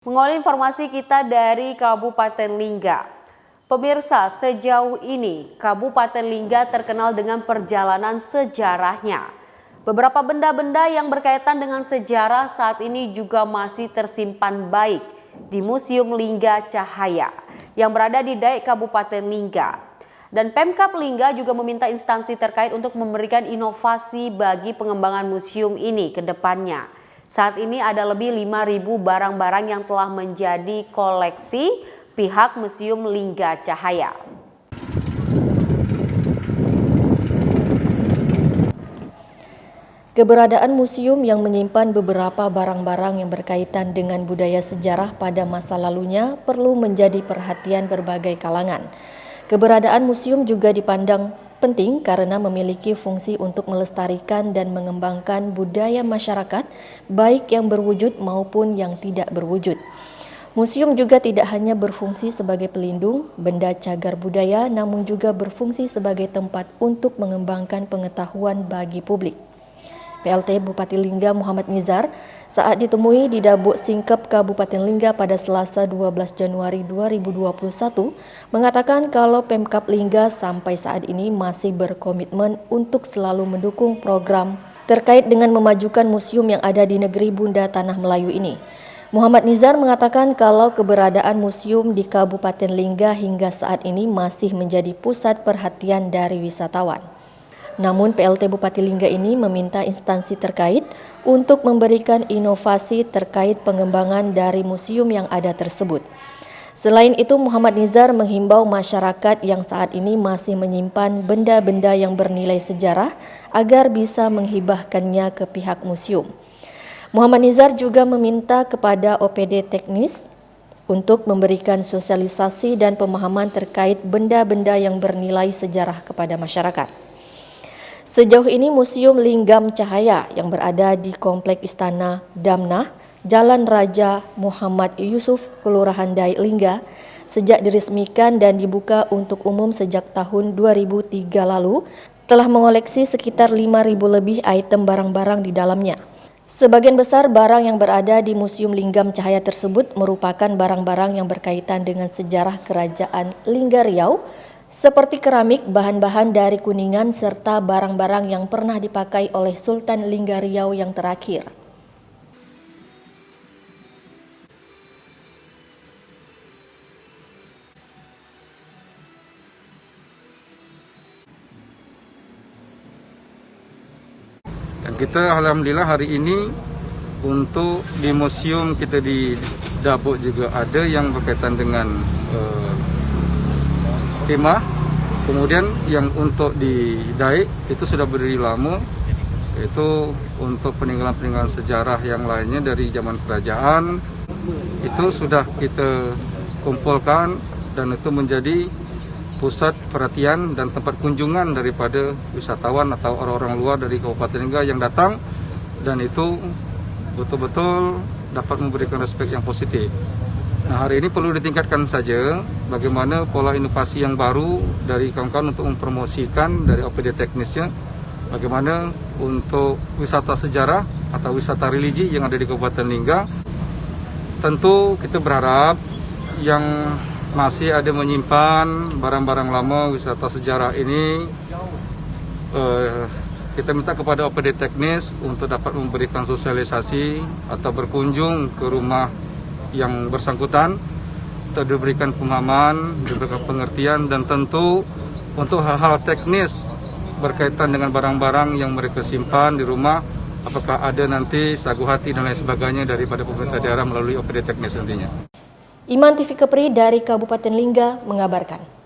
Mengawali informasi kita dari Kabupaten Lingga. Pemirsa, sejauh ini Kabupaten Lingga terkenal dengan perjalanan sejarahnya. Beberapa benda-benda yang berkaitan dengan sejarah saat ini juga masih tersimpan baik di Museum Lingga Cahaya yang berada di Dayak Kabupaten Lingga. Dan Pemkab Lingga juga meminta instansi terkait untuk memberikan inovasi bagi pengembangan museum ini ke depannya. Saat ini ada lebih 5.000 barang-barang yang telah menjadi koleksi pihak Museum Lingga Cahaya. Keberadaan museum yang menyimpan beberapa barang-barang yang berkaitan dengan budaya sejarah pada masa lalunya perlu menjadi perhatian berbagai kalangan. Keberadaan museum juga dipandang penting karena memiliki fungsi untuk melestarikan dan mengembangkan budaya masyarakat, baik yang berwujud maupun yang tidak berwujud. Museum juga tidak hanya berfungsi sebagai pelindung benda cagar budaya, namun juga berfungsi sebagai tempat untuk mengembangkan pengetahuan bagi publik. PLT Bupati Lingga Muhammad Nizar saat ditemui di Dabuk Singkep Kabupaten Lingga pada Selasa 12 Januari 2021 mengatakan kalau Pemkab Lingga sampai saat ini masih berkomitmen untuk selalu mendukung program terkait dengan memajukan museum yang ada di negeri Bunda Tanah Melayu ini. Muhammad Nizar mengatakan kalau keberadaan museum di Kabupaten Lingga hingga saat ini masih menjadi pusat perhatian dari wisatawan. Namun PLT Bupati Lingga ini meminta instansi terkait untuk memberikan inovasi terkait pengembangan dari museum yang ada tersebut. Selain itu, Muhammad Nizar menghimbau masyarakat yang saat ini masih menyimpan benda-benda yang bernilai sejarah agar bisa menghibahkannya ke pihak museum. Muhammad Nizar juga meminta kepada OPD teknis untuk memberikan sosialisasi dan pemahaman terkait benda-benda yang bernilai sejarah kepada masyarakat. Sejauh ini Museum Linggam Cahaya yang berada di Komplek Istana Damnah, Jalan Raja Muhammad Yusuf, Kelurahan Dayak Lingga, sejak diresmikan dan dibuka untuk umum sejak tahun 2003 lalu, telah mengoleksi sekitar 5.000 lebih item barang-barang di dalamnya. Sebagian besar barang yang berada di Museum Linggam Cahaya tersebut merupakan barang-barang yang berkaitan dengan sejarah Kerajaan Lingga Riau, seperti keramik, bahan-bahan dari Kuningan, serta barang-barang yang pernah dipakai oleh Sultan Lingga Riau yang terakhir. Dan kita alhamdulillah hari ini untuk di museum kita di Dabuk juga ada yang berkaitan dengan kemah. Kemudian yang untuk di Dayak itu sudah berdiri lama, itu untuk peninggalan-peninggalan sejarah yang lainnya dari zaman kerajaan itu sudah kita kumpulkan dan itu menjadi pusat perhatian dan tempat kunjungan daripada wisatawan atau orang-orang luar dari Kabupaten Lingga yang datang, dan itu betul-betul dapat memberikan respek yang positif. Nah, hari ini perlu ditingkatkan saja bagaimana pola inovasi yang baru dari kawan-kawan untuk mempromosikan dari OPD teknisnya, bagaimana untuk wisata sejarah atau wisata religi yang ada di Kabupaten Lingga. Tentu kita berharap yang masih ada menyimpan barang-barang lama wisata sejarah ini, kita minta kepada OPD teknis untuk dapat memberikan sosialisasi atau berkunjung ke rumah yang bersangkutan untuk diberikan pemahaman, diberikan pengertian, dan tentu untuk hal-hal teknis berkaitan dengan barang-barang yang mereka simpan di rumah, apakah ada nanti sagu hati dan lain sebagainya daripada pemerintah daerah melalui OPD teknis nantinya. Iman TV Kepri dari Kabupaten Lingga mengabarkan.